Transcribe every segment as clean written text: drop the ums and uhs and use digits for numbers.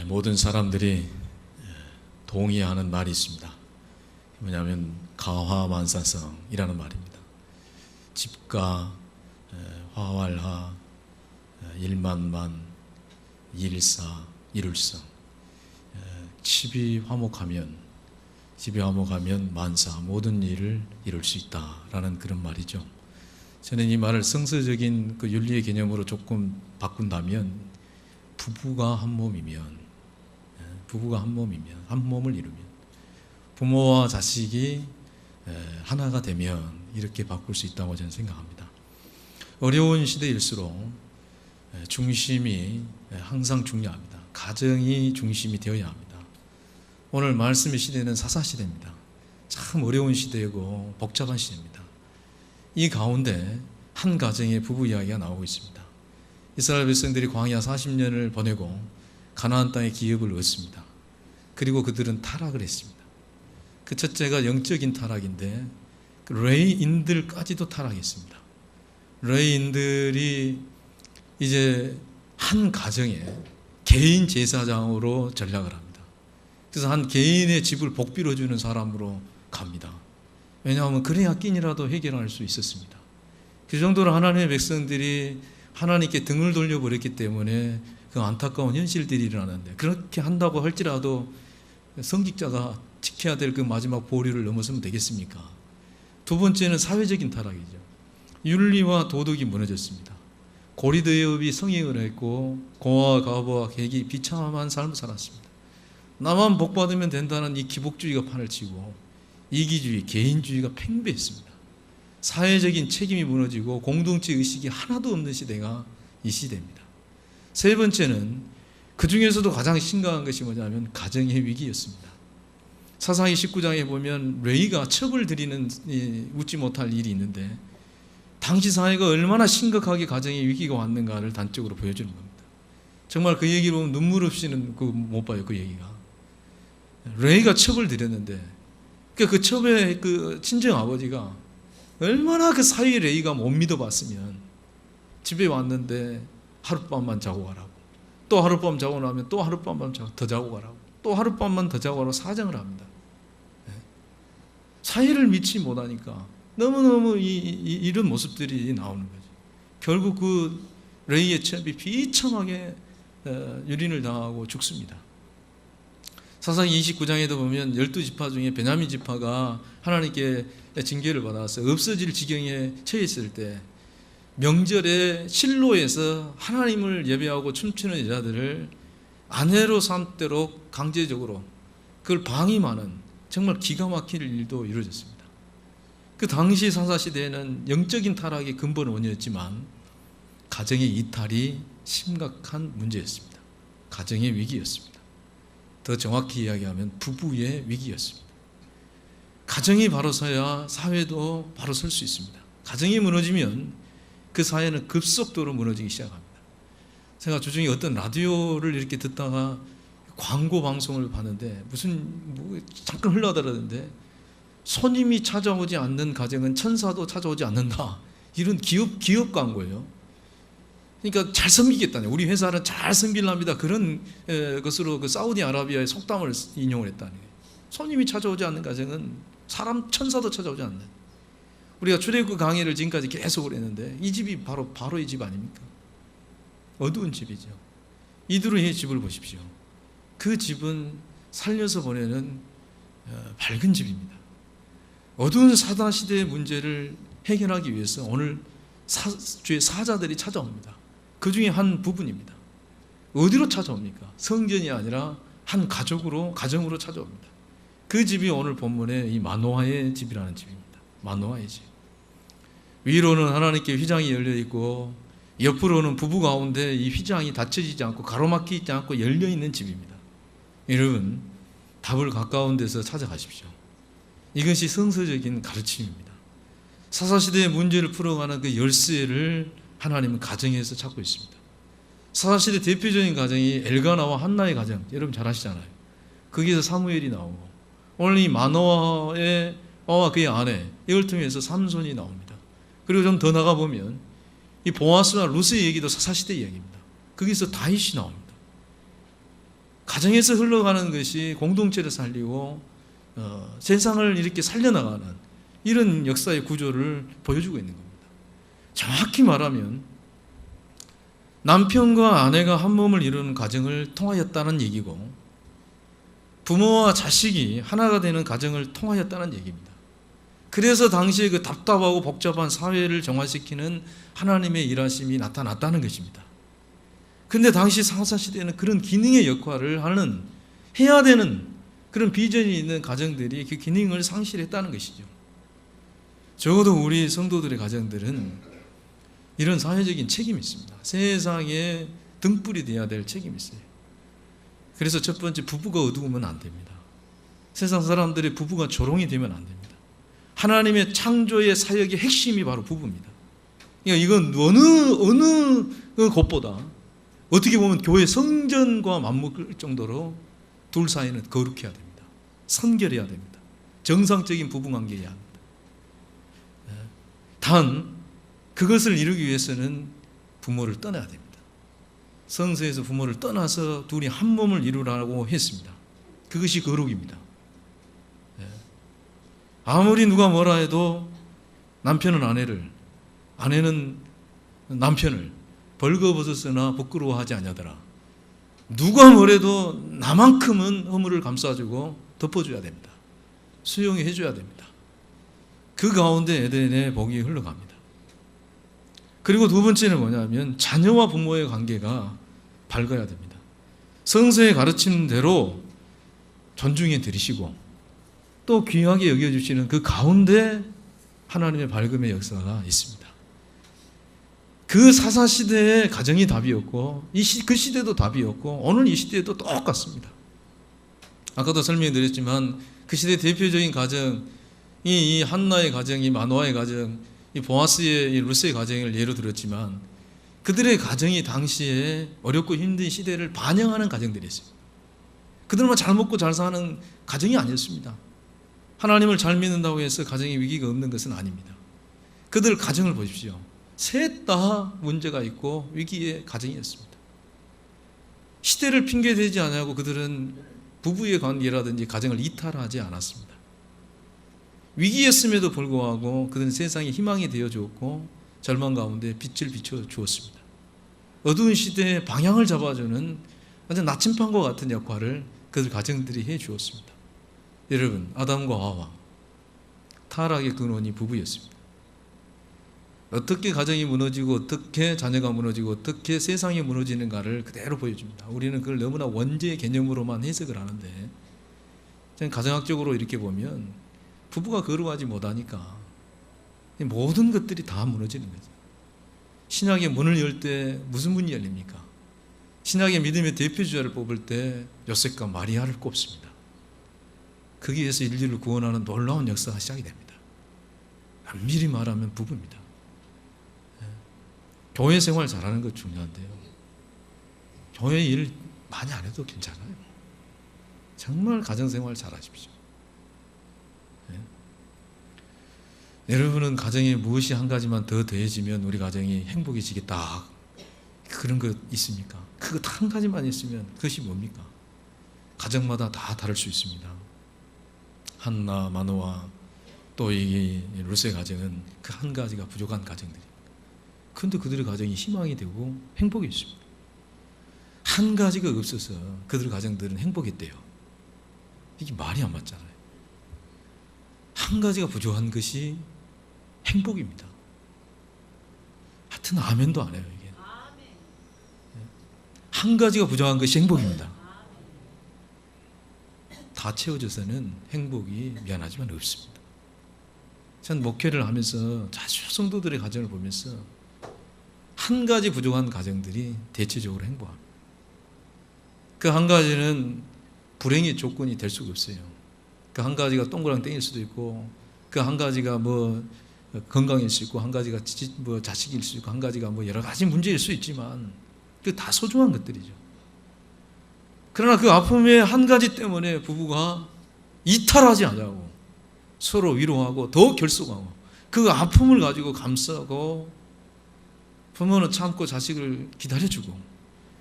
모든 사람들이 동의하는 말이 있습니다. 뭐냐면 가화만사성이라는 말입니다. 집가, 화활하, 일만만, 일사, 일울성. 집이 화목하면 만사, 모든 일을 이룰 수 있다라는 그런 말이죠. 저는 이 말을 성서적인 그 윤리의 개념으로 조금 바꾼다면 부부가 한 몸이면, 한 몸을 이루면, 부모와 자식이 하나가 되면 이렇게 바꿀 수 있다고 저는 생각합니다. 어려운 시대일수록 중심이 항상 중요합니다. 가정이 중심이 되어야 합니다. 오늘 말씀의 시대는 사사시대입니다. 참 어려운 시대이고 복잡한 시대입니다. 이 가운데 한 가정의 부부 이야기가 나오고 있습니다. 이스라엘 백성들이 광야 40년을 보내고 가나안 땅의 기업을 얻습니다. 그리고 그들은 타락을 했습니다. 그 첫째가 영적인 타락인데 레위인들까지도 타락했습니다. 레위인들이 이제 한 가정에 개인 제사장으로 전락을 합니다. 그래서 한 개인의 집을 복비로 주는 사람으로 갑니다. 왜냐하면 그래야 끼니라도 해결할 수 있었습니다. 그 정도로 하나님의 백성들이 하나님께 등을 돌려버렸기 때문에 그 안타까운 현실들이 일어나는데, 그렇게 한다고 할지라도 성직자가 지켜야 될 그 마지막 보류를 넘어서면 되겠습니까? 두 번째는 사회적인 타락이죠. 윤리와 도덕이 무너졌습니다. 고리대업이 성행을 했고 고아와 과부와 객이 비참한 삶을 살았습니다. 나만 복받으면 된다는 이 기복주의가 판을 치고 이기주의, 개인주의가 팽배했습니다. 사회적인 책임이 무너지고 공동체 의식이 하나도 없는 시대가 이 시대입니다. 세 번째는 그 중에서도 가장 심각한 것이 뭐냐면 가정의 위기였습니다. 사사기 19장에 보면 레위가 첩을 들이는 웃지 못할 일이 있는데, 당시 사회가 얼마나 심각하게 가정의 위기가 왔는가를 단적으로 보여주는 겁니다. 정말 그 얘기를 보면 눈물 없이는 못 봐요. 그 얘기가 레위가 첩을 들였는데, 그 첩의 그 친정 아버지가 얼마나 그 사위 레위가 못 믿어봤으면 집에 왔는데 하룻밤만 자고 가라고, 또 하룻밤 자고 나면 또 하룻밤만 더 자고 가라고, 또 하룻밤만 더 자고 가라고 사정을 합니다. 사위를 믿지 못하니까 너무너무 이런 모습들이 나오는 거죠. 결국 그 레위의 첩이 비참하게 유린을 당하고 죽습니다. 사사기 29장에도 보면 12지파 중에 베냐민 지파가 하나님께 징계를 받아서 없어질 지경에 처했을 때 명절에 실로에서 하나님을 예배하고 춤추는 여자들을 아내로 삼도록 강제적으로 그걸 방임하는 정말 기가 막힐 일도 이루어졌습니다. 그 당시 사사시대에는 영적인 타락이 근본 원인이었지만 가정의 이탈이 심각한 문제였습니다. 가정의 위기였습니다. 더 정확히 이야기하면 부부의 위기였습니다. 가정이 바로 서야 사회도 바로 설 수 있습니다. 가정이 무너지면 그 사회는 급속도로 무너지기 시작합니다. 제가 주중에 어떤 라디오를 이렇게 듣다가 광고 방송을 봤는데 잠깐 흘러들었는데, 손님이 찾아오지 않는 가정은 천사도 찾아오지 않는다, 이런 기업 광고예요. 그러니까 잘 섬기겠다네, 우리 회사는 잘 섬기랍니다, 그런 것으로 그 사우디아라비아의 속담을 인용을 했다는 거예요. 손님이 찾아오지 않는 가정은 천사도 찾아오지 않는. 우리가 출애굽 강의를 지금까지 계속 했는데 이 집이 바로 이 집 아닙니까? 어두운 집이죠. 이두르의 집을 보십시오. 그 집은 살려서 보내는 밝은 집입니다. 어두운 사다시대의 문제를 해결하기 위해서 오늘 주의 사자들이 찾아옵니다. 그 중에 한 부분입니다. 어디로 찾아옵니까? 성전이 아니라 한 가정으로 찾아옵니다. 그 집이 오늘 본문의 이 마노아의 집이라는 집입니다. 마노아의 집. 위로는 하나님께 휘장이 열려 있고 옆으로는 부부 가운데 이 휘장이 닫혀지지 않고 가로막히지 않고 열려 있는 집입니다. 여러분, 답을 가까운 데서 찾아가십시오. 이것이 성서적인 가르침입니다. 사사시대의 문제를 풀어가는 그 열쇠를 하나님은 가정에서 찾고 있습니다. 사사시대 대표적인 가정이 엘가나와 한나의 가정, 여러분 잘 아시잖아요. 거기에서 사무엘이 나오고, 오늘 이 마노아와 그의 아내, 이걸 통해서 삼손이 나옵니다. 그리고 좀 더 나가보면 이 보아스와 루스의 얘기도 사사시대 이야기입니다. 거기서 다윗이 나옵니다. 가정에서 흘러가는 것이 공동체를 살리고 세상을 이렇게 살려나가는 이런 역사의 구조를 보여주고 있는 겁니다. 정확히 말하면 남편과 아내가 한 몸을 이루는 가정을 통하였다는 얘기고, 부모와 자식이 하나가 되는 가정을 통하였다는 얘기입니다. 그래서 당시에 그 답답하고 복잡한 사회를 정화시키는 하나님의 일하심이 나타났다는 것입니다. 그런데 당시 사사시대에는 그런 기능의 역할을 해야 되는 그런 비전이 있는 가정들이 그 기능을 상실했다는 것이죠. 적어도 우리 성도들의 가정들은 이런 사회적인 책임이 있습니다. 세상에 등불이 되어야 될 책임이 있어요. 그래서 첫 번째, 부부가 어두우면 안 됩니다. 세상 사람들의 부부가 조롱이 되면 안 됩니다. 하나님의 창조의 사역의 핵심이 바로 부부입니다. 그러니까 이건 어느 것보다 어떻게 보면 교회 성전과 맞먹을 정도로 둘 사이는 거룩해야 됩니다. 선결해야 됩니다. 정상적인 부부관계여야 합니다. 단 그것을 이루기 위해서는 부모를 떠나야 됩니다. 성서에서 부모를 떠나서 둘이 한 몸을 이루라고 했습니다. 그것이 거룩입니다. 아무리 누가 뭐라 해도 남편은 아내를, 아내는 남편을 벌거벗었으나 부끄러워하지 아니하더라. 누가 뭐래도 나만큼은 허물을 감싸주고 덮어줘야 됩니다. 수용해 줘야 됩니다. 그 가운데 에덴의 복이 흘러갑니다. 그리고 두 번째는 뭐냐면 자녀와 부모의 관계가 밝아야 됩니다. 성서의 가르치는 대로 존중해 드리시고 또 귀하게 여겨주시는 그 가운데 하나님의 밝음의 역사가 있습니다. 그 사사시대의 가정이 답이었고 그 시대도 답이었고 오늘 이 시대도 똑같습니다. 아까도 설명해 드렸지만 그 시대 대표적인 가정이 이 한나의 가정, 이 마노아의 가정, 이 보아스의, 이 루스의 가정을 예로 들었지만 그들의 가정이 당시에 어렵고 힘든 시대를 반영하는 가정들이었어요. 그들만 잘 먹고 잘 사는 가정이 아니었습니다. 하나님을 잘 믿는다고 해서 가정에 위기가 없는 것은 아닙니다. 그들 가정을 보십시오. 셋 다 문제가 있고 위기의 가정이었습니다. 시대를 핑계대지 않냐고 그들은 부부의 관계라든지 가정을 이탈하지 않았습니다. 위기였음에도 불구하고 그들은 세상에 희망이 되어 주었고 절망 가운데 빛을 비춰 주었습니다. 어두운 시대에 방향을 잡아주는 완전 나침반과 같은 역할을 그들 가정들이 해 주었습니다. 여러분, 아담과 하와 타락의 근원이 부부였습니다. 어떻게 가정이 무너지고 어떻게 자녀가 무너지고 어떻게 세상이 무너지는가를 그대로 보여줍니다. 우리는 그걸 너무나 원죄의 개념으로만 해석을 하는데 가정학적으로 이렇게 보면 부부가 거룩하지 못하니까 모든 것들이 다 무너지는 거죠. 신약의 문을 열 때 무슨 문이 열립니까? 신약의 믿음의 대표주자를 뽑을 때 요셉과 마리아를 꼽습니다. 거기에서 인류를 구원하는 놀라운 역사가 시작이 됩니다. 엄밀히 말하면 부부입니다. 교회 생활 잘하는 것 중요한데요. 교회 일 많이 안 해도 괜찮아요. 정말 가정생활 잘하십시오. 여러분은 가정에 무엇이 한 가지만 더 더해지면 우리 가정이 행복해지겠다, 그런 것 있습니까? 그것 한 가지만 있으면 그것이 뭡니까? 가정마다 다 다를 수 있습니다. 한나, 마노아 또 이 루스의 가정은 그 한 가지가 부족한 가정들입니다. 그런데 그들의 가정이 희망이 되고 행복이 있습니다. 한 가지가 없어서 그들 가정들은 행복했대요. 이게 말이 안 맞잖아요. 한 가지가 부족한 것이 행복입니다. 하여튼 아멘도 안 해요. 이게 한 가지가 부족한 것이 행복입니다. 다 채워져서는 행복이 미안하지만 없습니다. 전 목회를 하면서 자주 성도들의 가정을 보면서 한 가지 부족한 가정들이 대체적으로 행복합니다. 그 한 가지는 불행의 조건이 될 수가 없어요. 그 한 가지가 동그랑 땡일 수도 있고, 그 한 가지가 뭐 건강일 수 있고, 한 가지가 뭐 자식일 수 있고, 한 가지가 뭐 여러 가지 문제일 수 있지만 그 다 소중한 것들이죠. 그러나 그 아픔의 한 가지 때문에 부부가 이탈하지 않냐고 서로 위로하고 더 결속하고 그 아픔을 가지고 감싸고 부모는 참고 자식을 기다려주고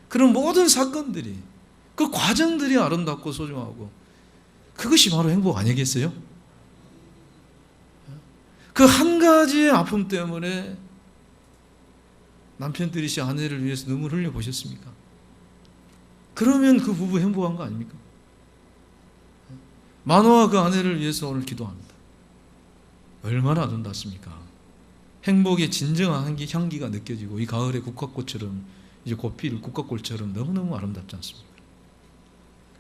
그런 모든 사건들이 그 과정들이 아름답고 소중하고 그것이 바로 행복 아니겠어요? 그 한 가지의 아픔 때문에 남편들이 아내를 위해서 눈물 흘려 보셨습니까? 그러면 그 부부 행복한 거 아닙니까? 마노아가 그 아내를 위해서 오늘 기도합니다. 얼마나 아름답습니까? 행복의 진정한 향기가 느껴지고 이 가을의 국화꽃처럼 이제 곧 필 국화꽃처럼 너무너무 아름답지 않습니까?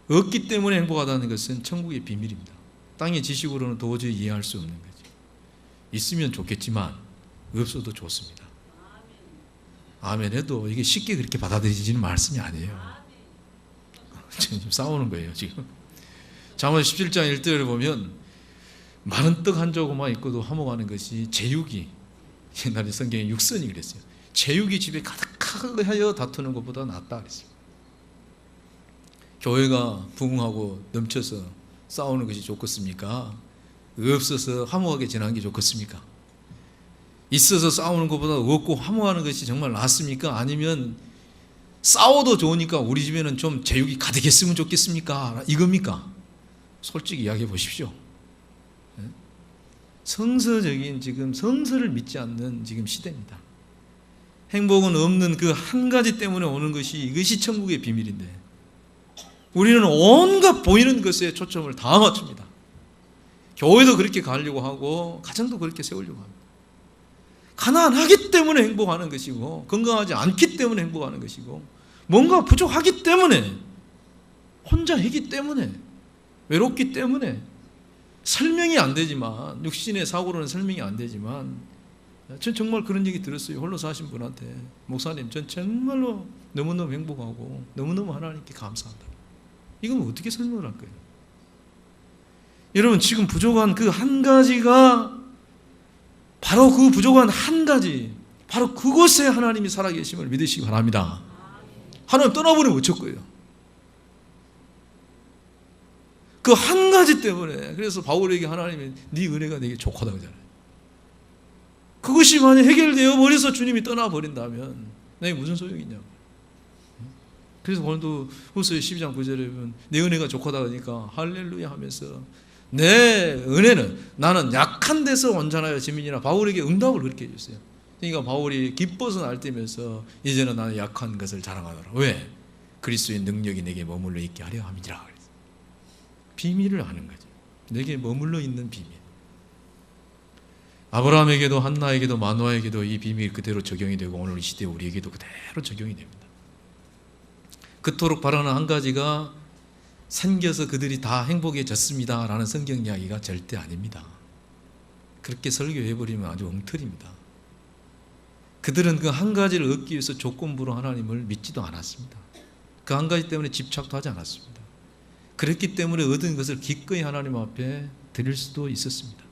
없기 때문에 행복하다는 것은 천국의 비밀입니다. 땅의 지식으로는 도저히 이해할 수 없는 거죠. 있으면 좋겠지만 없어도 좋습니다. 아멘 해도 이게 쉽게 그렇게 받아들이지는 말씀이 아니에요. 지금 싸우는 거예요 지금. 잠언 17장 1절을 보면 마른 떡 한 조각만 있고도 화목하는 것이 제육이, 옛날에 성경에 육선이 그랬어요. 제육이 집에 가득하여 다투는 것보다 낫다 그랬어요. 교회가 부흥하고 넘쳐서 싸우는 것이 좋겠습니까? 없어서 화목하게 지나는 게 좋겠습니까? 있어서 싸우는 것보다 없고 화목하는 것이 정말 낫습니까? 아니면 싸워도 좋으니까 우리 집에는 좀 제육이 가득했으면 좋겠습니까? 이겁니까? 솔직히 이야기해 보십시오. 성서적인 지금 성서를 믿지 않는 지금 시대입니다. 행복은 없는 그 한 가지 때문에 오는 것이 이것이 천국의 비밀인데 우리는 온갖 보이는 것에 초점을 다 맞춥니다. 교회도 그렇게 가려고 하고 가정도 그렇게 세우려고 합니다. 가난하기 때문에 행복하는 것이고 건강하지 않기 때문에 행복하는 것이고 뭔가 부족하기 때문에 혼자이기 때문에 외롭기 때문에 설명이 안 되지만 육신의 사고로는 설명이 안 되지만 전 정말 그런 얘기 들었어요. 홀로 사신 분한테 목사님 전 정말로 너무너무 행복하고 너무너무 하나님께 감사한다. 이건 어떻게 설명을 할 거예요? 여러분 지금 부족한 그 한 가지가 바로 그 부족한 한 가지 바로 그곳에 하나님이 살아계심을 믿으시기 바랍니다. 하나님 떠나버리면 어쩔 거예요? 그 한 가지 때문에 그래서 바울에게 하나님이 네 은혜가 내게 족하다고 하잖아요. 그것이 만약 해결되어 버려서 주님이 떠나버린다면 내게 무슨 소용이 있냐고. 그래서 오늘도 후서 12장 9절에 보면 내 은혜가 족하다 하니까 할렐루야 하면서 내 은혜는 나는 약한 데서 온전하여 짐이니라. 바울에게 응답을 그렇게 해줬어요. 그러니까 바울이 기뻐서 날뛰면서 이제는 나는 약한 것을 자랑하노라. 왜? 그리스도의 능력이 내게 머물러 있게 하려 함이니라. 비밀을 아는 거죠. 내게 머물러 있는 비밀. 아브라함에게도 한나에게도 마노아에게도 이 비밀 그대로 적용이 되고 오늘 이 시대 우리에게도 그대로 적용이 됩니다. 그토록 바라는 한 가지가 생겨서 그들이 다 행복해졌습니다 라는 성경 이야기가 절대 아닙니다. 그렇게 설교해버리면 아주 엉터리입니다. 그들은 그 한 가지를 얻기 위해서 조건부로 하나님을 믿지도 않았습니다. 그 한 가지 때문에 집착도 하지 않았습니다. 그랬기 때문에 얻은 것을 기꺼이 하나님 앞에 드릴 수도 있었습니다.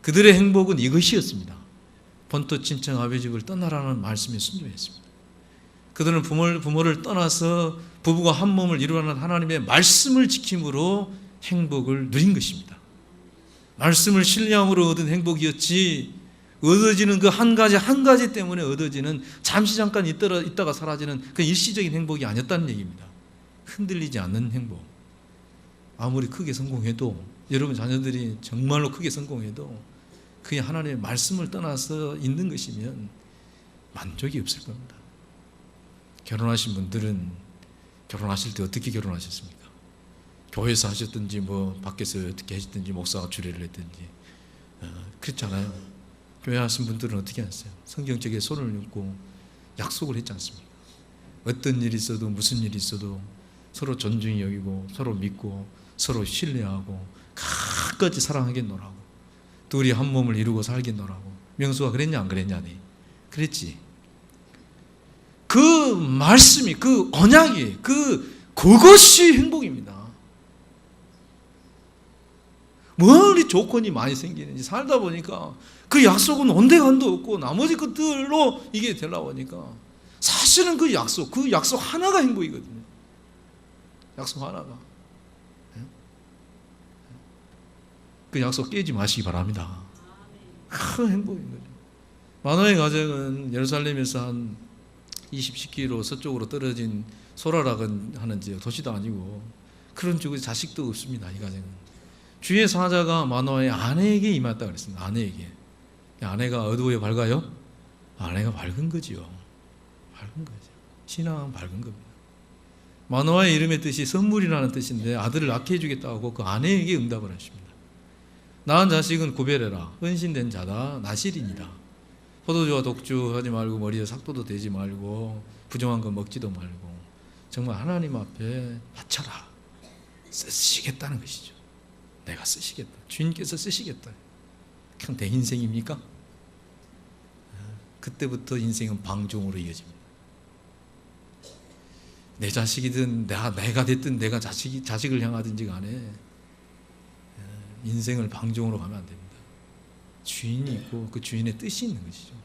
그들의 행복은 이것이었습니다. 본토 친정 아버지 집을 떠나라는 말씀에 순종했습니다. 그들은 부모를 떠나서 부부가 한 몸을 이루라는 하나님의 말씀을 지킴으로 행복을 누린 것입니다. 말씀을 신뢰함으로 얻은 행복이었지 얻어지는 그 한 가지 때문에 얻어지는 잠시 잠깐 있다가 사라지는 그 일시적인 행복이 아니었다는 얘기입니다. 흔들리지 않는 행복. 아무리 크게 성공해도 여러분 자녀들이 정말로 크게 성공해도 그게 하나님의 말씀을 떠나서 있는 것이면 만족이 없을 겁니다. 결혼하신 분들은 결혼하실 때 어떻게 결혼하셨습니까? 교회에서 하셨든지 뭐 밖에서 어떻게 하셨든지 목사가 주례를 했든지 그렇잖아요. 교회 하신 분들은 어떻게 하셨어요? 성경책에 손을 얹고 약속을 했지 않습니까? 어떤 일이 있어도 무슨 일이 있어도 서로 존중히 여기고 서로 믿고 서로 신뢰하고 끝까지 사랑하겠노라고 둘이 한 몸을 이루고 살겠노라고. 명수가 그랬냐 안 그랬냐니? 그랬지. 그 말씀이 그 언약이 그것이 행복입니다. 뭐니 조건이 많이 생기는지 살다 보니까 그 약속은 온데간도 없고 나머지 것들로 이게 되려고 하니까 사실은 그 약속 하나가 행복이거든요. 약속 하나가. 그 약속 깨지 마시기 바랍니다. 큰 행복인 거죠. 마노아의 가정은 예루살렘에서 한 20km 서쪽으로 떨어진 소라라 하는 지역, 도시도 아니고 그런 쪽에 자식도 없습니다. 이 가정은. 주의 사자가 마노아의 아내에게 임했다 그랬습니다. 아내에게. 아내가 어두워요, 밝아요? 아내가 밝은 거지요. 밝은 거죠. 신앙은 밝은 겁니다. 마노아의 이름의 뜻이 선물이라는 뜻인데 아들을 낳게 해주겠다고 그 아내에게 응답을 하십니다. 낳은 자식은 구별해라. 은신된 자다. 나실이니라. 포도주와 독주하지 말고 머리에 삭도도 대지 말고 부정한 거 먹지도 말고 정말 하나님 앞에 바쳐라. 쓰시겠다는 것이죠. 내가 쓰시겠다. 주인께서 쓰시겠다. 그냥 내 인생입니까? 그때부터 인생은 방종으로 이어집니다. 내 자식이든 내가 됐든 내가 자식을 향하든지 간에 인생을 방종으로 가면 안 됩니다. 주인이 있고 그 주인의 뜻이 있는 것이죠.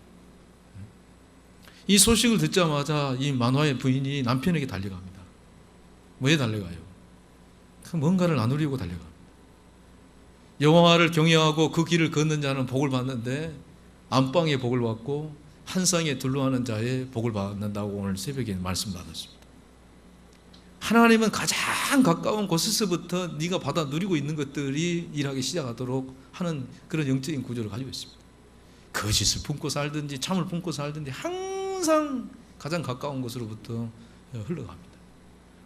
이 소식을 듣자마자 이 마노아의 부인이 남편에게 달려갑니다. 왜 달려가요? 뭔가를 나누려고 달려갑니다. 여호와를 경외하고 그 길을 걷는 자는 복을 받는데 안방에 복을 받고 한상에 둘러하는 자의 복을 받는다고 오늘 새벽에 말씀 나눴습니다. 하나님은 가장 가까운 곳에서부터 네가 받아 누리고 있는 것들이 일하기 시작하도록 하는 그런 영적인 구조를 가지고 있습니다. 거짓을 품고 살든지 참을 품고 살든지 항상 가장 가까운 곳으로부터 흘러갑니다.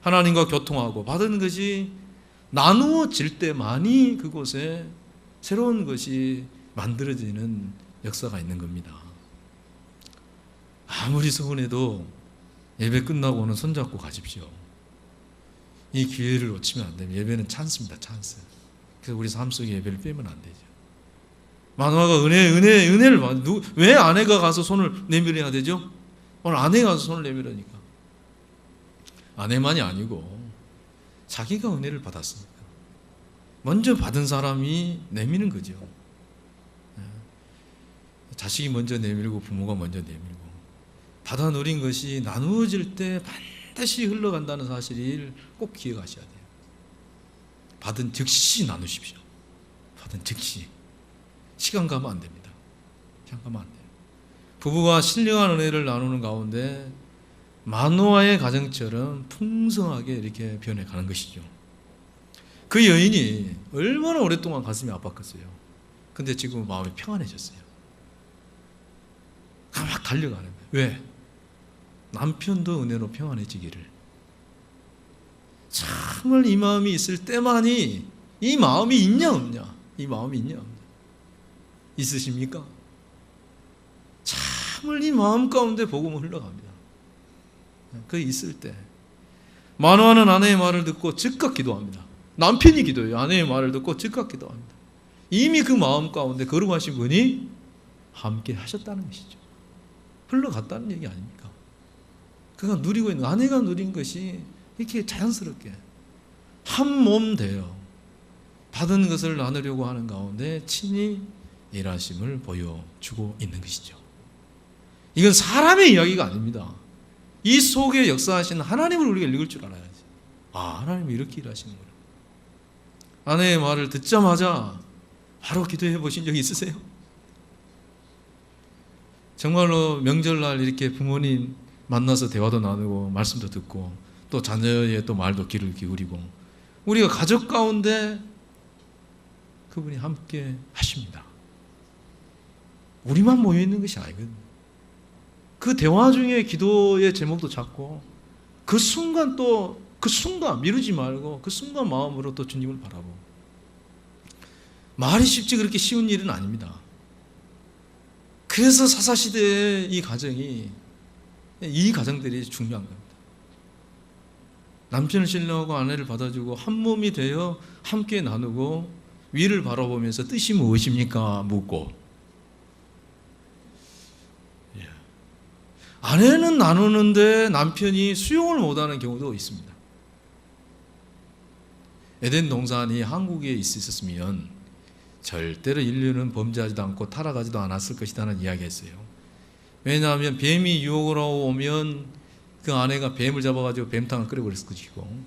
하나님과 교통하고 받은 것이 나누어질 때만이 그곳에 새로운 것이 만들어지는 역사가 있는 겁니다. 아무리 서운해도 예배 끝나고는 손잡고 가십시오. 이 기회를 놓치면 안 됩니다. 예배는 찬스입니다. 찬스. 그래서 우리 삶 속에 예배를 빼면 안 되죠. 마노아가 은혜를 받는, 왜 아내가 가서 손을 내밀어야 되죠? 오늘 아내가 가서 손을 내밀으니까. 아내만이 아니고 자기가 은혜를 받았으니까. 먼저 받은 사람이 내미는 거죠. 자식이 먼저 내밀고 부모가 먼저 내밀고 받아 누린 것이 나누어질 때 반드시 흘러간다는 사실을 꼭 기억하셔야 돼요. 받은 즉시 나누십시오. 받은 즉시. 시간 가면 안 됩니다. 시간 가면 안 돼요. 부부가 신령한 은혜를 나누는 가운데 마노아의 가정처럼 풍성하게 이렇게 변해가는 것이죠. 그 여인이 얼마나 오랫동안 가슴이 아팠겠어요. 근데 지금 마음이 평안해졌어요. 막 달려가는 거예요. 왜? 남편도 은혜로 평안해지기를. 참을 이 마음이 있을 때만이 이 마음이 있냐 없냐? 이 마음이 있냐 없냐? 있으십니까? 참을 이 마음 가운데 복음은 흘러갑니다. 그 있을 때 마노아는 아내의 말을 듣고 즉각 기도합니다. 남편이 기도해요. 아내의 말을 듣고 즉각 기도합니다. 이미 그 마음 가운데 거룩하신 분이 함께 하셨다는 것이죠. 흘러갔다는 얘기 아닙니까? 그가 누리고 있는, 아내가 누린 것이 이렇게 자연스럽게 한 몸 되어 받은 것을 나누려고 하는 가운데 친히 일하심을 보여주고 있는 것이죠. 이건 사람의 이야기가 아닙니다. 이 속에 역사하시는 하나님을 우리가 읽을 줄 알아야지. 아, 하나님이 이렇게 일하시는구나. 아내의 말을 듣자마자 바로 기도해 보신 적이 있으세요? 정말로 명절날 이렇게 부모님 만나서 대화도 나누고 말씀도 듣고 또 자녀의 또 말도 귀를 기울이고 우리가 가족 가운데 그분이 함께 하십니다. 우리만 모여 있는 것이 아니거든요. 그 대화 중에 기도의 제목도 잡고 그 순간 또 그 순간 미루지 말고 그 순간 마음으로 또 주님을 바라보고. 말이 쉽지 그렇게 쉬운 일은 아닙니다. 그래서 사사시대의 이 가정들이 중요한 겁니다. 남편을 신뢰하고 아내를 받아주고 한 몸이 되어 함께 나누고 위를 바라보면서 뜻이 무엇입니까? 묻고. 아내는 나누는데 남편이 수용을 못하는 경우도 있습니다. 에덴 동산이 한국에 있었으면 절대로 인류는 범죄하지도 않고 타락하지도 않았을 것이라는 이야기했어요. 왜냐하면 뱀이 유혹을 하고 오면 그 아내가 뱀을 잡아가지고 뱀탕을 끓여버렸을 것이고,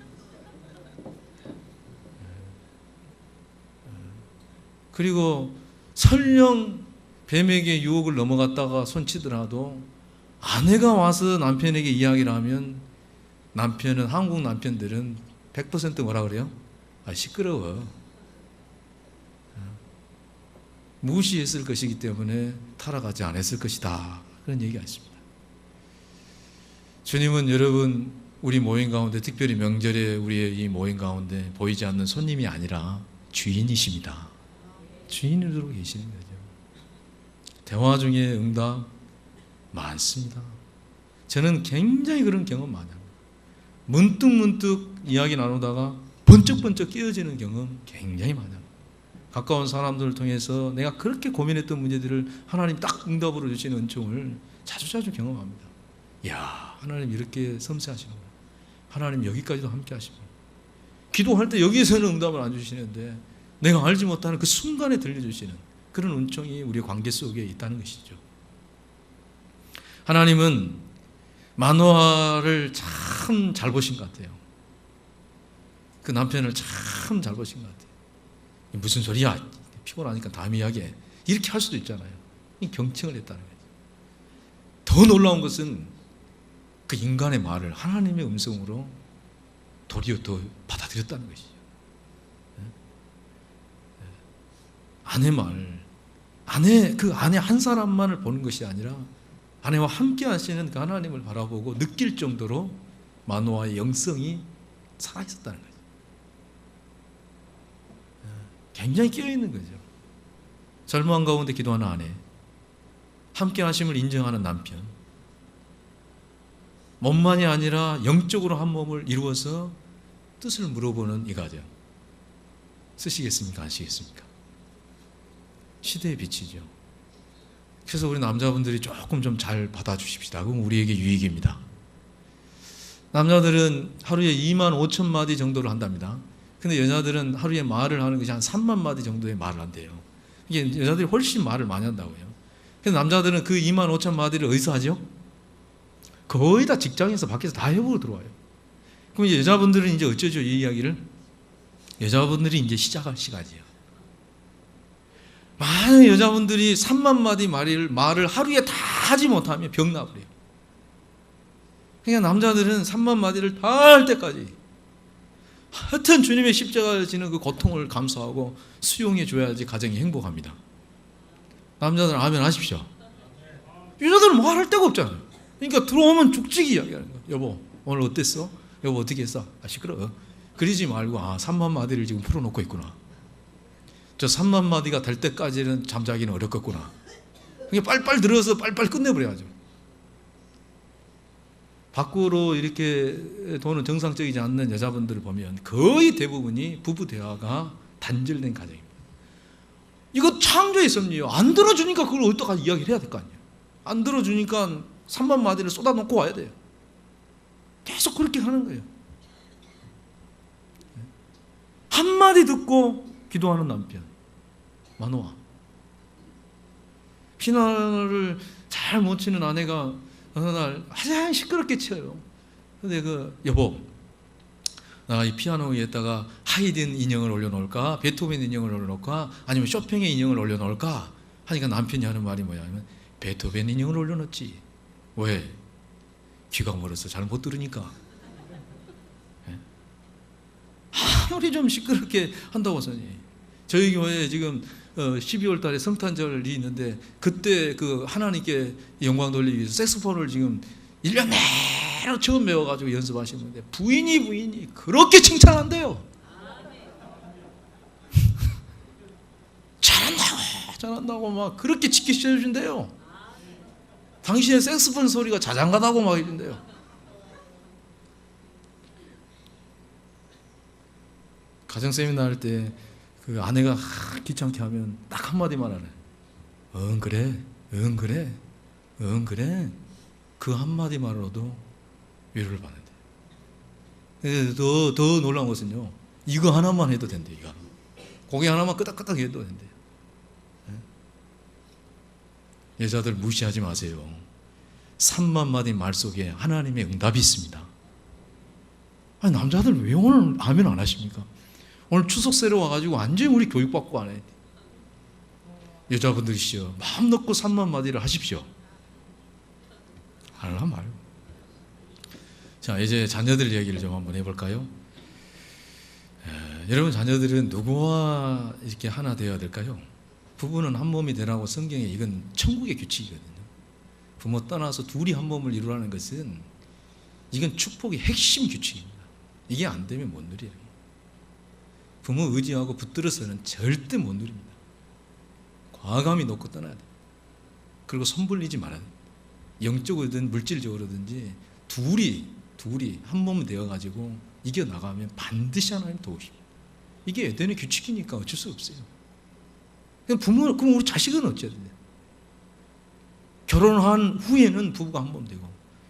그리고 설령 뱀에게 유혹을 넘어갔다가 손치더라도 아내가 와서 남편에게 이야기를 하면 남편은, 한국 남편들은 100% 뭐라 그래요? 시끄러워. 무시했을 것이기 때문에 타락하지 않았을 것이다. 그런 얘기가 있습니다. 주님은 여러분, 우리 모임 가운데, 특별히 명절에 우리의 이 모임 가운데 보이지 않는 손님이 아니라 주인이십니다. 주인으로 계시는 거죠. 대화 중에 응답 많습니다. 저는 굉장히 그런 경험 많이 합니다. 문득문득 이야기 나누다가 번쩍번쩍 깨어지는 경험 굉장히 많이 합니다. 가까운 사람들을 통해서 내가 그렇게 고민했던 문제들을 하나님 딱 응답으로 주시는 은총을 자주자주 경험합니다. 이야, 하나님 이렇게 섬세하시는구나. 하나님 여기까지도 함께 하시고, 기도할 때 여기에서는 응답을 안 주시는데 내가 알지 못하는 그 순간에 들려주시는 그런 은총이 우리의 관계 속에 있다는 것이죠. 하나님은 마노아를 참 잘 보신 것 같아요. 그 남편을 참 잘 보신 것 같아요. 무슨 소리야, 피곤하니까 다음 이야기해, 이렇게 할 수도 있잖아요. 경청을 했다는 거죠. 더 놀라운 것은 그 인간의 말을 하나님의 음성으로 도리어 더 받아들였다는 것이죠. 아내 말, 그 아내 한 사람만을 보는 것이 아니라 아내와 함께 하시는 그 하나님을 바라보고 느낄 정도로 마노아의 영성이 살아있었다는 거죠. 굉장히 깨어있는 거죠. 절망 가운데 기도하는 아내, 함께 하심을 인정하는 남편, 몸만이 아니라 영적으로 한 몸을 이루어서 뜻을 물어보는 이 가정. 쓰시겠습니까? 안 쓰시겠습니까? 시대의 빛이죠. 그래서 우리 남자분들이 조금 좀 잘 받아주십시다. 그럼 우리에게 유익입니다. 남자들은 하루에 2만 5천 마디 정도를 한답니다. 근데 여자들은 하루에 말을 하는 것이 한 3만 마디 정도의 말을 한대요. 이게 여자들이 훨씬 말을 많이 한다고요. 근데 남자들은 그 2만 5천 마디를 어디서 하죠? 거의 다 직장에서 밖에서 다 해보고 들어와요. 그럼 이제 여자분들은 이제 어쩌죠? 이 이야기를? 여자분들이 이제 시작할 시간이에요. 많은 여자분들이 3만 마디 말을 하루에 다 하지 못하면 병나버려요. 그러니까 남자들은 3만 마디를 다 할 때까지 하여튼 주님의 십자가를 지는 그 고통을 감수하고 수용해 줘야지 가정이 행복합니다. 남자들은 아멘 하십시오. 여자들은 말할 데가 없잖아요. 그러니까 들어오면 죽지기 이야기하는 거예요. 여보, 오늘 어땠어? 여보, 어떻게 했어? 시끄러워. 그러지 말고 3만 마디를 지금 풀어놓고 있구나. 저 3만 마디가 될 때까지는 잠자기는 어렵겠구나. 그러니까 빨빨 들어서 빨빨 끝내버려야죠. 밖으로 이렇게 도는 정상적이지 않는 여자분들을 보면 거의 대부분이 부부 대화가 단절된 가정입니다. 이거 창조의 섭리예요. 안 들어주니까 그걸 어떡하지 이야기를 해야 될 거 아니에요. 안 들어주니까 3만 마디를 쏟아놓고 와야 돼요. 계속 그렇게 하는 거예요. 한마디 듣고 기도하는 남편 마노아. 피아노를 잘 못 치는 아내가 어느 날 가장 시끄럽게 쳐요. 근데 여보, 나 이 피아노 위에다가 하이든 인형을 올려놓을까? 베토벤 인형을 올려놓을까? 아니면 쇼팽의 인형을 올려놓을까? 하니까 남편이 하는 말이 뭐냐면 베토벤 인형을 올려놓지. 왜? 귀가 멀어서 잘 못 들으니까. 아무리 좀 시끄럽게 한다고 하더니 저희 교회에 지금 12월 달에 성탄절이 있는데 그때 그 하나님께 영광 돌리기 위해서 색소폰을 지금 1년 내로 처음 배워가지고 연습하시는데 부인이 그렇게 칭찬한대요. 잘한다고 막 그렇게 지키셔준대요. 당신의 색소폰 소리가 자장가다고 막 해준대요. 가정 세미나 할 때 그 아내가 귀찮게 하면 딱 한마디만 하네. 응 그래, 응 그래, 응 그래. 그 한마디만으로도 위로를 받는데. 더 놀라운 것은요. 이거 하나만 해도 된대. 이거 고개 하나만 끄덕끄덕 해도 된대. 여자들 무시하지 마세요. 3만 마디 말 속에 하나님의 응답이 있습니다. 아니 남자들 왜 오늘 아멘 안 하십니까? 오늘 추석 세러 와가지고 완전히 우리 교육받고 안 해. 여자분들이시여 마음 놓고 3만 마디를 하십시오. 하려면 말고. 자, 이제 자녀들 이야기를 좀 한번 해볼까요? 여러분, 자녀들은 누구와 이렇게 하나 되어야 될까요? 부부는 한 몸이 되라고 성경에, 이건 천국의 규칙이거든요. 부모 떠나서 둘이 한 몸을 이루라는 것은, 이건 축복의 핵심 규칙입니다. 이게 안 되면 못 누려요. 부모 의지하고 붙들어서는 절대 못 누립니다. 과감히 놓고 떠나야 돼요. 그리고 손불리지 말아야 돼요. 영적으로든 물질적으로든지 둘이 한 몸 되어가지고 이겨나가면 반드시 하나님 도우십니다. 이게 에덴의 규칙이니까 어쩔 수 없어요. 그럼 우리 자식은 어째야 돼요? 결혼한 후에는 부부가 한 몸 되고,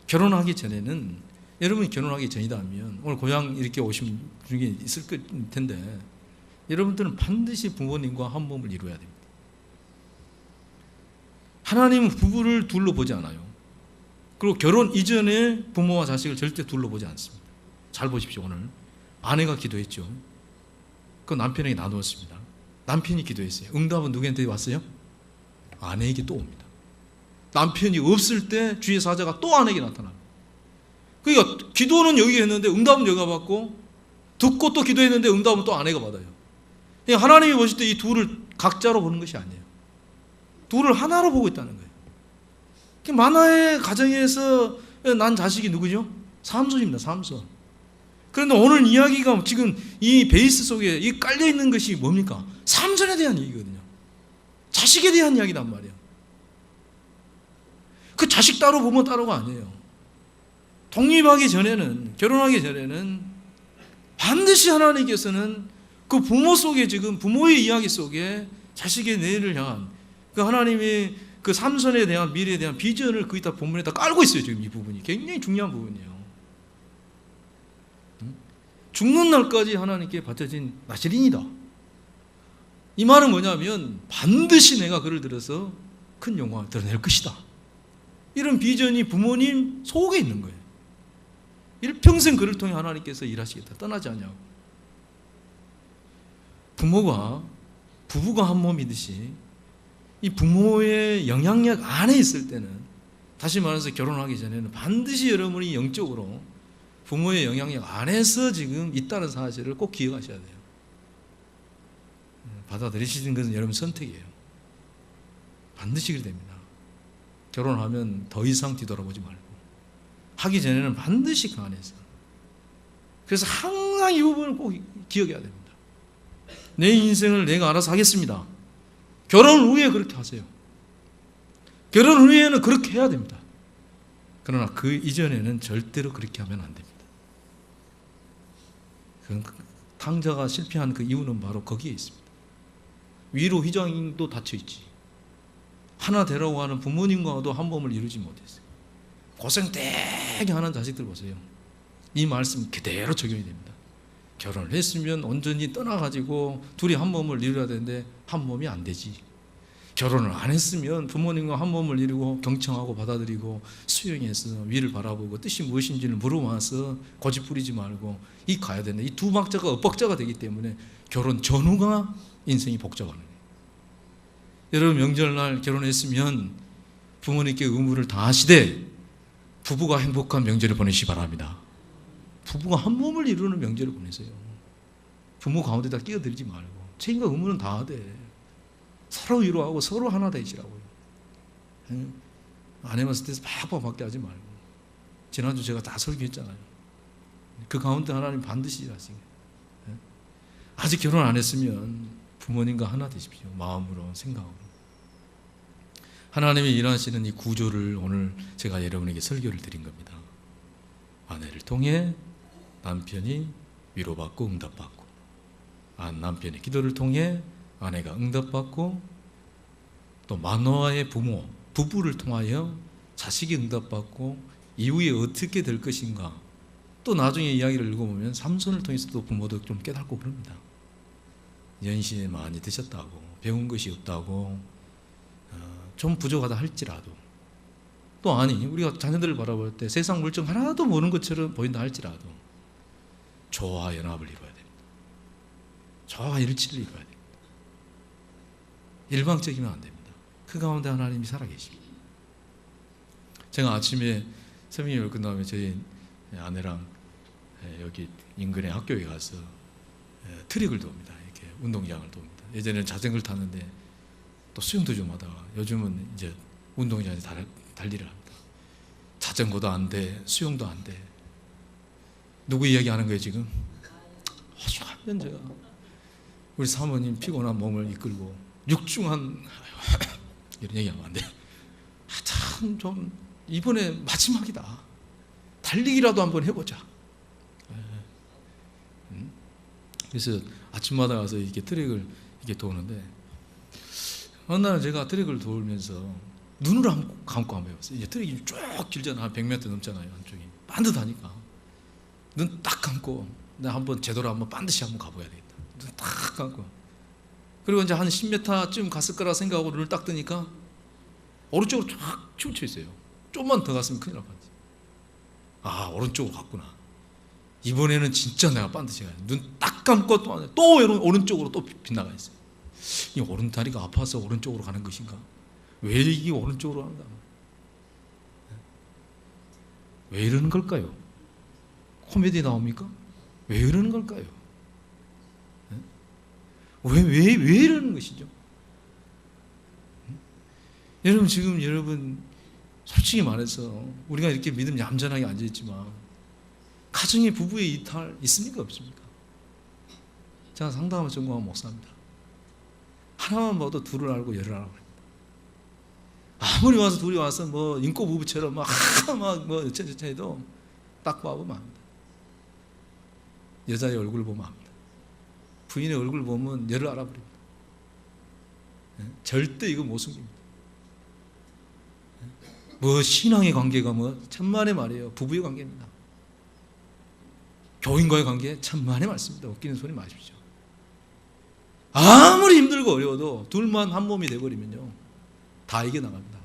결혼하기 전에는, 여러분이 결혼하기 전이라면, 오늘 고향 이렇게 오신 중에 있을 텐데, 여러분들은 반드시 부모님과 한 몸을 이루어야 됩니다. 하나님은 부부를 둘로 보지 않아요. 그리고 결혼 이전에 부모와 자식을 절대 둘로 보지 않습니다. 잘 보십시오. 오늘 아내가 기도했죠. 그 남편에게 나누었습니다. 남편이 기도했어요. 응답은 누구한테 왔어요? 아내에게 또 옵니다. 남편이 없을 때 주의 사자가 또 아내에게 나타납니다. 그러니까 기도는 여기 했는데 응답은 여기가 받고, 듣고 또 기도했는데 응답은 또 아내가 받아요. 그러니까 하나님이 보실 때 이 둘을 각자로 보는 것이 아니에요. 둘을 하나로 보고 있다는 거예요. 만화의 가정에서 난 자식이 누구죠? 삼손입니다. 삼손. 그런데 오늘 이야기가 지금 이 베이스 속에 이 깔려 있는 것이 뭡니까? 삼손에 대한 얘기거든요. 자식에 대한 이야기란 말이에요. 그 자식 따로 부모 따로가 아니에요. 독립하기 전에는, 결혼하기 전에는 반드시 하나님께서는 그 부모 속에, 지금 부모의 이야기 속에 자식의 내일을 향한 그 하나님의 그 삼손에 대한 미래에 대한 비전을 거기다 본문에다 깔고 있어요. 지금 이 부분이 굉장히 중요한 부분이에요. 죽는 날까지 하나님께 바쳐진 나시린이다. 이 말은 뭐냐면 반드시 내가 그를 들어서 큰 영광을 드러낼 것이다. 이런 비전이 부모님 속에 있는 거예요. 일평생 그를 통해 하나님께서 일하시겠다. 떠나지 않냐고. 부부가 한 몸이듯이 이 부모의 영향력 안에 있을 때는, 다시 말해서 결혼하기 전에는 반드시 여러분이 영적으로 부모의 영향력 안에서 지금 있다는 사실을 꼭 기억하셔야 돼요. 받아들이시는 것은 여러분 선택이에요. 반드시 그렇게 됩니다. 결혼하면 더 이상 뒤돌아보지 말고, 하기 전에는 반드시 그 안에서. 그래서 항상 이 부분을 꼭 기억해야 됩니다. 내 인생을 내가 알아서 하겠습니다. 결혼 후에 그렇게 하세요. 결혼 후에는 그렇게 해야 됩니다. 그러나 그 이전에는 절대로 그렇게 하면 안 됩니다. 탕자가 실패한 그 이유는 바로 거기에 있습니다. 위로 휘장도 닫혀있지. 하나 되라고 하는 부모님과도 한 몸을 이루지 못했어요. 고생 되게 하는 자식들 보세요. 이 말씀 그대로 적용이 됩니다. 결혼을 했으면 온전히 떠나가지고 둘이 한 몸을 이루어야 되는데 한 몸이 안 되지. 결혼을 안 했으면 부모님과 한 몸을 이루고 경청하고 받아들이고 수용해서 위를 바라보고 뜻이 무엇인지를 물어봐서 고집 부리지 말고 이 가야 되는데, 이 두 박자가 엇박자가 되기 때문에 결혼 전후가 인생이 복잡하는 거예요. 여러분, 명절날 결혼했으면 부모님께 의무를 다하시되 부부가 행복한 명절을 보내시기 바랍니다. 부부가 한 몸을 이루는 명절을 보내세요. 부모 가운데다 끼어들지 말고 책임과 의무는 다 하되 서로 위로하고 서로 하나 되시라고요. 아내만 스트레스 팍팍 받게 하지 말고. 지난주 제가 다 설교했잖아요. 그 가운데 하나님 반드시 일하시게. 아직 결혼 안 했으면 부모님과 하나 되십시오. 마음으로, 생각으로. 하나님이 일하시는 이 구조를 오늘 제가 여러분에게 설교를 드린 겁니다. 아내를 통해 남편이 위로받고 응답받고, 남편의 기도를 통해 아내가 응답받고, 또 마노아의 부부를 통하여 자식이 응답받고, 이후에 어떻게 될 것인가. 또 나중에 이야기를 읽어보면 삼손을 통해서 또 부모도 좀 깨닫고 그럽니다. 연신에 많이 드셨다고, 배운 것이 없다고, 좀 부족하다 할지라도, 또 우리가 자녀들을 바라볼 때 세상 물정 하나도 모르는 것처럼 보인다 할지라도 조화 연합을 이루어야 됩니다. 조화 일치를 이루어야 됩니다. 일방적이면 안 됩니다. 그 가운데 하나님이 살아계십니다. 제가 아침에 설명회를 끝나면 저희 아내랑 여기 인근의 학교에 가서 트릭을 돕니다. 이렇게 운동장을 돕니다. 예전에는 자전거를 탔는데 또 수영도 좀 하다가 요즘은 이제 운동장에 달리를 합니다. 자전거도 안 돼, 수영도 안 돼. 누구 이야기하는 거예요 지금? 아주 한면 제가 우리 사모님 피곤한 몸을 이끌고 육중한 이런 얘기하면 안 돼요. 참 좀 이번에 마지막이다. 달리기라도 한번 해보자. 그래서 아침마다 가서 이렇게 트랙을 이렇게 도는데 어느 날 제가 트랙을 돌면서 눈을 감고 한번 해봤어요. 이제 트랙이 쭉 길잖아. 한 100m 넘잖아요. 한쪽이 반듯하니까 눈 딱 감고 나 한번 제대로 한번 반드시 한번 가봐야 되겠다. 눈 딱 감고 그리고 이제 한 10m쯤 갔을 거라 생각하고 눈을 딱 뜨니까 오른쪽으로 쫙 치우쳐 있어요. 좀만 더 갔으면 큰일 날 뻔했어요. 아, 오른쪽으로 갔구나. 이번에는 진짜 내가 반드시 가야 돼. 눈 딱 감고 또 오른쪽으로 또 빗나가 있어요. 이 오른다리가 아파서 오른쪽으로 가는 것인가? 왜 이게 오른쪽으로 하는가? 왜 이러는 걸까요? 코미디 나옵니까? 왜 이러는 걸까요? 왜 이러는 것이죠? 여러분 지금 여러분 솔직히 말해서 우리가 이렇게 믿음 얌전하게 앉아있지만 가정의 부부의 이탈 있습니까 없습니까? 제가 상담을 전공한 목사입니다. 하나만 봐도 둘을 알고 열을 알아버립니다. 아무리 와서 둘이 와서 뭐 인고 부부처럼 막뭐 어쩌저쩌 해도 딱 봐보면 압니다. 여자의 얼굴 보면 압니다. 부인의 얼굴 보면 열을 알아버립니다. 절대 이거 못 숨깁니다. 뭐 신앙의 관계가 뭐 천만의 말이에요. 부부의 관계입니다. 교인과의 관계 천만의 말씀입니다. 웃기는 소리 마십시오. 아무리 힘들고 어려워도 둘만 한 몸이 돼버리면요 다 이겨나갑니다.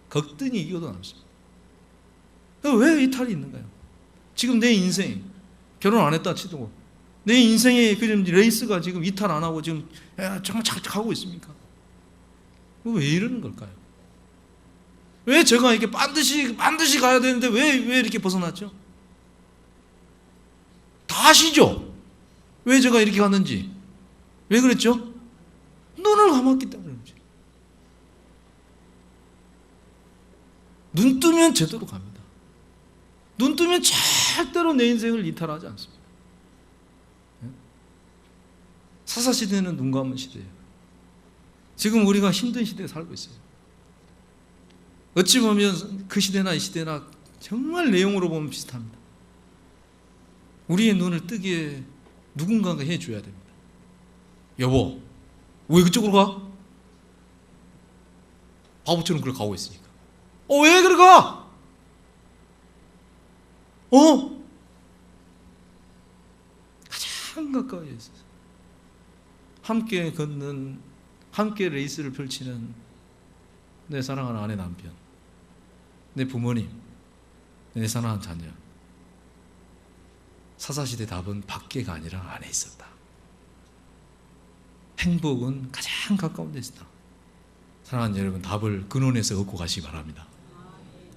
극든히 이겨도 남습니다. 왜 이탈이 있는가요? 지금 내 인생 결혼 안 했다 치고 내 인생의 그 레이스가 지금 이탈 안 하고 지금 정말 착착하고 있습니까? 왜 이러는 걸까요? 왜 제가 이렇게 반드시 가야 되는데 왜 이렇게 벗어났죠? 다 아시죠? 왜 제가 이렇게 갔는지. 왜 그랬죠? 눈을 감았기 때문에 그렇지. 눈 뜨면 제대로 갑니다. 눈 뜨면 절대로 내 인생을 이탈하지 않습니다. 사사시대는 눈 감은 시대예요. 지금 우리가 힘든 시대에 살고 있어요. 어찌 보면 그 시대나 이 시대나 정말 내용으로 보면 비슷합니다. 우리의 눈을 뜨게 누군가가 해줘야 됩니다. 여보, 왜 그쪽으로 가? 바보처럼 그걸 가고 있으니까. 왜 그래 가? 가장 가까이 있어요. 함께 걷는, 함께 레이스를 펼치는 내 사랑하는 아내 남편, 내 부모님, 내 사랑하는 자녀. 사사시대 답은 밖에가 아니라 안에 있었다. 행복은 가장 가까운 데 있다. 사랑하는 여러분, 답을 근원에서 얻고 가시기 바랍니다.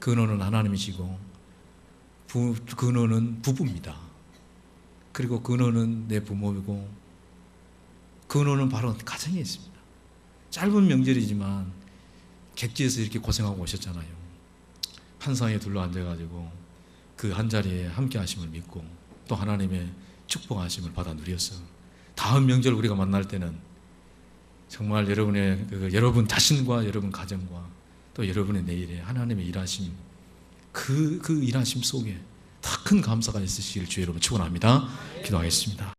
근원은 하나님이시고 근원은 부부입니다. 그리고 근원은 내 부모이고 근원은 바로 가정에 있습니다. 짧은 명절이지만 객지에서 이렇게 고생하고 오셨잖아요. 한상에 둘러앉아가지고 그 한자리에 함께 하심을 믿고 또 하나님의 축복하심을 받아 누렸어. 다음 명절 우리가 만날 때는 정말 여러분 자신과 여러분 가정과 또 여러분의 내일에 하나님의 일하심 그 일하심 속에 더 큰 감사가 있으시길 주의 이름으로 축원합니다. 기도하겠습니다.